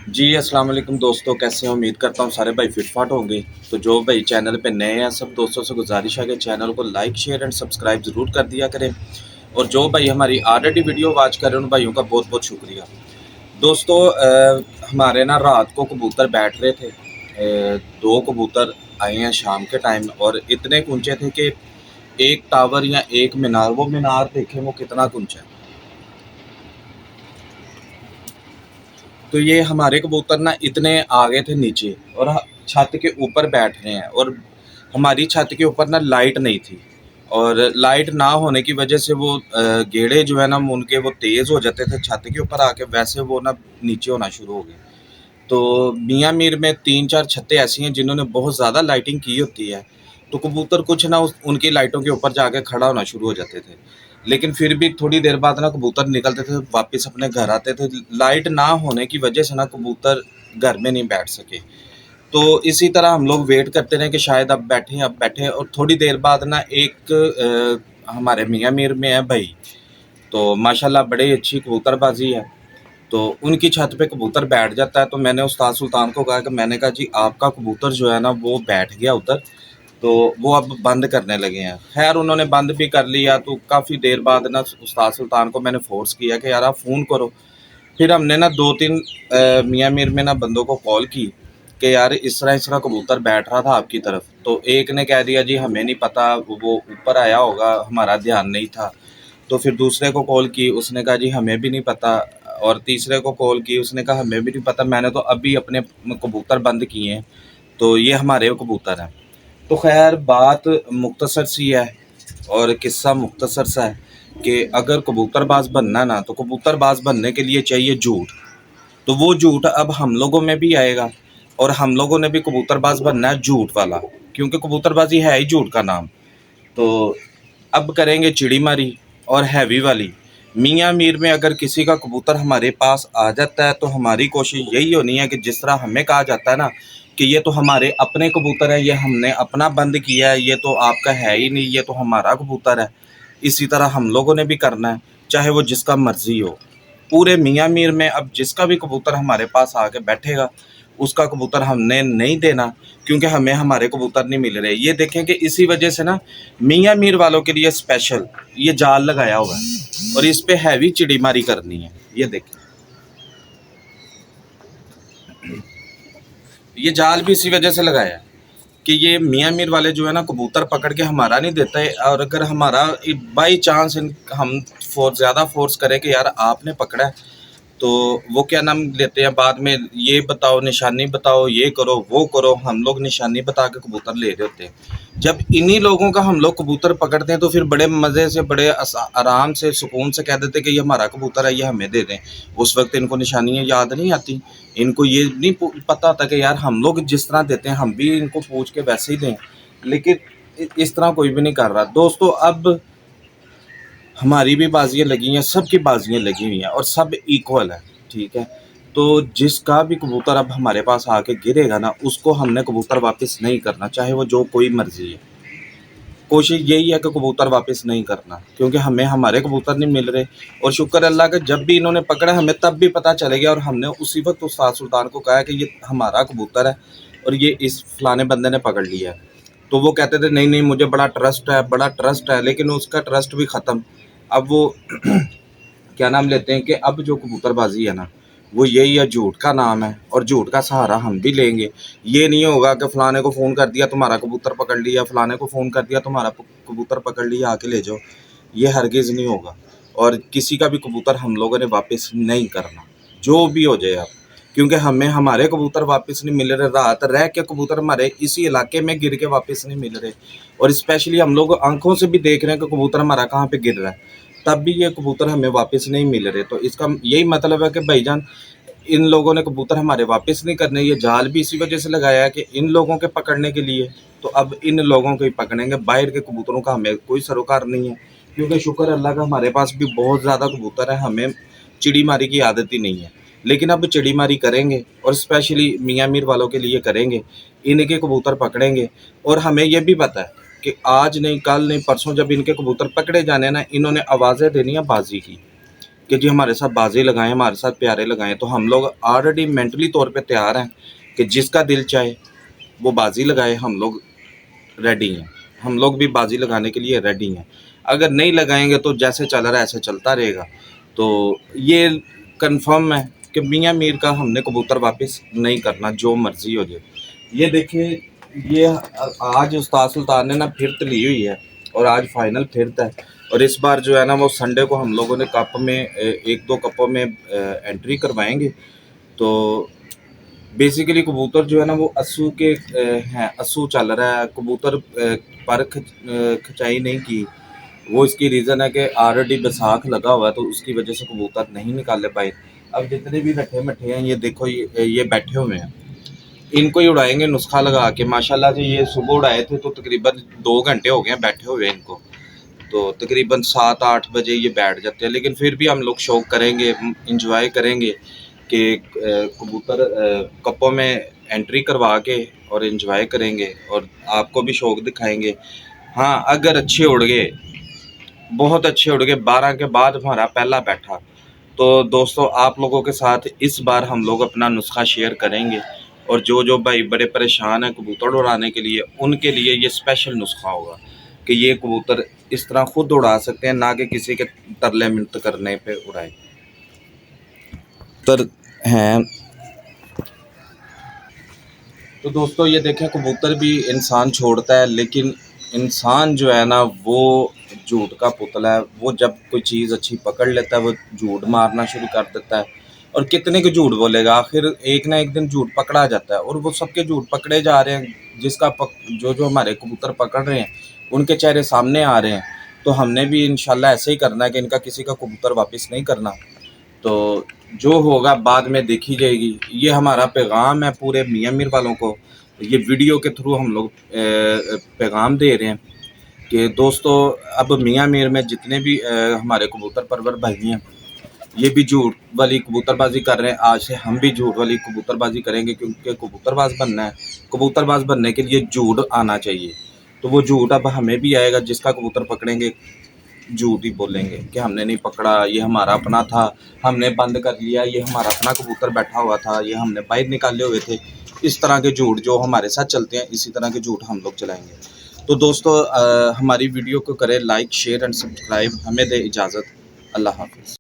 जी अस्सलाम वालेकुम दोस्तों, कैसे हैं? उम्मीद करता हूँ सारे भाई फिट फाट होंगे। तो जो भाई चैनल पे नए हैं, सब दोस्तों से गुजारिश है कि चैनल को लाइक शेयर एंड सब्सक्राइब ज़रूर कर दिया करें। और जो भाई हमारी ऑलरेडी वीडियो वॉच कर रहे हैं उन भाइयों का बहुत बहुत शुक्रिया। दोस्तों हमारे ना रात को कबूतर बैठ रहे थे। दो कबूतर आए हैं शाम के टाइम और इतने ऊंचे थे कि एक टावर या एक मीनार, वो मीनार देखें वो कितना ऊंचा है। तो ये हमारे कबूतर ना इतने आ गए थे नीचे और छत के ऊपर बैठ रहे हैं। और हमारी छत के ऊपर ना लाइट नहीं थी और लाइट ना होने की वजह से वो गेड़े जो है ना उनके वो तेज़ हो जाते थे छत के ऊपर आके, वैसे वो ना नीचे होना शुरू हो गए। तो मियाँ मीर में तीन चार छतें ऐसी हैं जिन्होंने बहुत ज़्यादा लाइटिंग की होती है। तो कबूतर कुछ ना उनकी लाइटों के ऊपर जाके खड़ा होना शुरू हो जाते थे। लेकिन फिर भी थोड़ी देर बाद ना कबूतर निकलते थे, वापस अपने घर आते थे। लाइट ना होने की वजह से ना कबूतर घर में नहीं बैठ सके। तो इसी तरह हम लोग वेट करते रहे कि शायद अब बैठे। और थोड़ी देर बाद ना एक हमारे मियाँ मीर में है भाई, तो माशाल्लाह बड़ी अच्छी कबूतरबाजी है। तो उनकी छत पे कबूतर बैठ जाता है। तो मैंने उस्ताद सुल्तान को कहा कि मैंने कहा जी आपका कबूतर जो है ना वो बैठ गया उधर, तो वो अब बंद करने लगे हैं। खैर उन्होंने बंद भी कर लिया। तो काफ़ी देर बाद ना उस्ताद सुल्तान को मैंने फ़ोर्स किया कि यार आप फ़ोन करो। फिर हमने ना दो तीन मियाँ मीर में ना बंदों को कॉल की कि यार इस तरह कबूतर बैठ रहा था आपकी तरफ। तो एक ने कह दिया जी हमें नहीं पता, वो ऊपर आया होगा, हमारा ध्यान नहीं था। तो फिर दूसरे को कॉल की, उसने कहा जी हमें भी नहीं पता। और तीसरे को कॉल की, उसने कहा हमें भी नहीं पता, मैंने तो अभी अपने कबूतर बंद किए हैं, तो ये हमारे कबूतर हैं। तो खैर बात मुख्तसर सी है और किस्सा मुख्तसर सा है कि अगर कबूतरबाज बनना ना, तो कबूतरबाज बनने के लिए चाहिए झूठ। तो वो झूठ अब हम लोगों में भी आएगा और हम लोगों ने भी कबूतरबाज बनना है झूठ वाला, क्योंकि कबूतरबाजी है ही झूठ का नाम। तो अब करेंगे चिड़ी मारी और हैवी वाली। मियाँ मीर में अगर किसी का कबूतर हमारे पास आ जाता है तो हमारी कोशिश यही होनी है कि जिस तरह हमें कहा जाता है ना कि ये तो हमारे अपने कबूतर है, ये हमने अपना बंद किया है, ये तो आपका है ही नहीं, ये तो हमारा कबूतर है। इसी तरह हम लोगों ने भी करना है, चाहे वो जिसका मर्जी हो। पूरे मियाँ मीर में अब जिसका भी कबूतर हमारे पास आके बैठेगा उसका कबूतर हमने नहीं देना, क्योंकि हमें हमारे कबूतर नहीं मिल रहे। ये देखें कि इसी वजह से ना मियाँ मीर वालों के लिए स्पेशल ये जाल लगाया हुआ है और इस पे हैवी चिड़ीमारी करनी है। ये देखें, ये जाल भी इसी वजह से लगाया है कि ये मियाँ मीर वाले जो है ना कबूतर पकड़ के हमारा नहीं देता है। और अगर हमारा बाई चांस हम ज़्यादा फोर्स करें कि यार आपने पकड़ा है, तो वो क्या नाम लेते हैं बाद में, ये बताओ निशानी बताओ, ये करो वो करो, हम लोग निशानी बता के कबूतर ले रहे होते हैं। जब इन्हीं लोगों का हम लोग कबूतर पकड़ते हैं तो फिर बड़े मज़े से, बड़े आराम से, सुकून से कह देते कि ये हमारा कबूतर है, ये हमें दे दें। उस वक्त इनको निशानियाँ याद नहीं आती। इनको ये नहीं पता था कि यार हम लोग जिस तरह देते हैं हम भी इनको पूछ के वैसे ही दें। लेकिन इस तरह कोई भी नहीं कर रहा। दोस्तों अब हमारी भी बाजियाँ लगी हैं, सबकी बाजियाँ लगी हुई हैं और सब इक्वल है, ठीक है। तो जिसका भी कबूतर अब हमारे पास आके गिरेगा ना, उसको हमने कबूतर वापस नहीं करना, चाहे वो जो कोई मर्जी है। कोशिश यही है कि कबूतर वापस नहीं करना, क्योंकि हमें हमारे कबूतर नहीं मिल रहे। और शुक्र अल्लाह का जब भी इन्होंने पकड़ा हमें तब भी पता चले गया और हमने उसी वक्त उस्ताद सुल्तान को कहा कि ये हमारा कबूतर है और ये इस फलाने बंदे ने पकड़ लिया है। तो वो कहते थे नहीं नहीं मुझे बड़ा ट्रस्ट है, बड़ा ट्रस्ट है, लेकिन उसका ट्रस्ट भी ख़त्म। अब वो क्या नाम लेते हैं कि अब जो कबूतरबाजी है ना, वो यही है, झूठ का नाम है और झूठ का सहारा हम भी लेंगे। ये नहीं होगा कि फ़लाने को फ़ोन कर दिया तुम्हारा कबूतर पकड़ लिया, फ़लाने को फ़ोन कर दिया तुम्हारा कबूतर पकड़ लिया आके ले जाओ। ये हरगिज़ नहीं होगा। और किसी का भी कबूतर हम लोगों ने वापस नहीं करना, जो भी हो जाए अब। क्योंकि हमें हमारे कबूतर वापस नहीं मिल रहे, रात रह के कबूतर हमारे इसी इलाके में गिर के वापस नहीं मिल रहे। और स्पेशली हम लोग आंखों से भी देख रहे हैं कि कबूतर हमारा कहाँ पे गिर रहा है, तब भी ये कबूतर हमें वापस नहीं मिल रहे। तो इसका यही मतलब है कि भाईजान इन लोगों ने कबूतर हमारे वापस नहीं करने। ये जाल भी इसी वजह से लगाया है कि इन लोगों के पकड़ने के लिए। तो अब इन लोगों को ही पकड़ेंगे, बाहर के कबूतरों का हमें कोई सरोकार नहीं है। क्योंकि शुक्र अल्लाह का हमारे पास भी बहुत ज़्यादा कबूतर है, हमें चिड़ी मारी की आदत ही नहीं है। लेकिन अब चिड़ी मारी करेंगे और स्पेशली मियाँ मीर वालों के लिए करेंगे, इनके कबूतर पकड़ेंगे। और हमें ये भी पता है कि आज नहीं, कल नहीं, परसों जब इनके कबूतर पकड़े जाने ना, इन्होंने आवाज़ें देनी है बाजी की। कि जी हमारे साथ बाजी लगाएं, हमारे साथ प्यारे लगाएं, तो हम लोग ऑलरेडी मेंटली तौर पे तैयार हैं कि जिसका दिल चाहे वो बाजी लगाए, हम लोग रेडी हैं। हम लोग भी बाजी लगाने के लिए रेडी हैं। अगर नहीं लगाएंगे तो जैसे चल रहा है ऐसे चलता रहेगा। तो ये कंफर्म है कि मियाँ मीर का हमने कबूतर वापस नहीं करना, जो मर्जी हो जाए। ये देखिए, ये आज उस्ताद सुल्तान ने ना फिरत ली हुई है और आज फाइनल फिरत है। और इस बार जो है ना वो संडे को हम लोगों ने कप में एक दो कपों में एंट्री करवाएंगे। तो बेसिकली कबूतर जो है ना वो अस्सू के हैं, अस्सू चल रहा है कबूतर पर खिंचाई नहीं की। वो इसकी रीज़न है कि ऑलरेडी बैसाख लगा हुआ है, तो उसकी वजह से कबूतर नहीं निकाले पाए। अब जितने भी रट्ठे मट्ठे हैं, ये देखो, ये बैठे हुए हैं, इनको ही उड़ाएंगे नुस्खा लगा के। माशाल्लाह से ये सुबह उड़ाए थे तो तकरीबन 2 घंटे हो गए हैं बैठे हुए इनको। तो तकरीबन 7-8 बजे ये बैठ जाते हैं, लेकिन फिर भी हम लोग शौक करेंगे, इंजॉय करेंगे कि कबूतर कपों में एंट्री करवा के और इंजॉय करेंगे और आपको भी शौक दिखाएंगे। हाँ, अगर अच्छे उड़ गए, बहुत अच्छे उड़ गए, 12 के बाद हमारा पहला बैठा, तो दोस्तों आप लोगों के साथ इस बार हम लोग अपना नुस्खा शेयर करेंगे। और जो भाई बड़े परेशान हैं कबूतर उड़ाने के लिए, उनके लिए ये स्पेशल नुस्खा होगा कि ये कबूतर इस तरह खुद उड़ा सकते हैं, ना कि किसी के तरले मिन्नत करने पे उड़ाए तर हैं। तो दोस्तों ये देखें, कबूतर भी इंसान छोड़ता है, लेकिन इंसान जो है ना वो झूठ का पुतला है। वो जब कोई चीज़ अच्छी पकड़ लेता है वो झूठ मारना शुरू कर देता है। और कितने के झूठ बोलेगा, आखिर एक ना एक दिन झूठ पकड़ा जाता है और वो सबके झूठ पकड़े जा रहे हैं। जो हमारे कबूतर पकड़ रहे हैं उनके चेहरे सामने आ रहे हैं। तो हमने भी इंशाल्लाह ऐसे ही करना है कि इनका किसी का कबूतर वापस नहीं करना। तो जो होगा बाद में देखी जाएगी। ये हमारा पैगाम है पूरे मियाँ मीर वालों को। ये वीडियो के थ्रू हम लोग पैगाम दे रहे हैं कि दोस्तों, अब मियाँ मीर में जितने भी हमारे कबूतर परवर भाई हैं, ये भी झूठ वाली कबूतरबाजी कर रहे हैं। आज से हम भी झूठ वाली कबूतरबाजी करेंगे, क्योंकि कबूतरबाज बनना है। कबूतरबाज बनने के लिए झूठ आना चाहिए। तो वो झूठ अब हमें भी आएगा। जिसका कबूतर पकड़ेंगे झूठ ही बोलेंगे कि हमने नहीं पकड़ा, ये हमारा अपना था, हमने बंद कर लिया, ये हमारा अपना कबूतर बैठा हुआ था, ये हमने बाहर निकाले हुए थे। इस तरह के झूठ जो हमारे साथ चलते हैं, इसी तरह के झूठ हम लोग चलाएंगे। तो दोस्तों हमारी वीडियो को करें लाइक, शेयर एंड सब्सक्राइब। हमें दे इजाज़त। अल्लाह हाफ़िज़।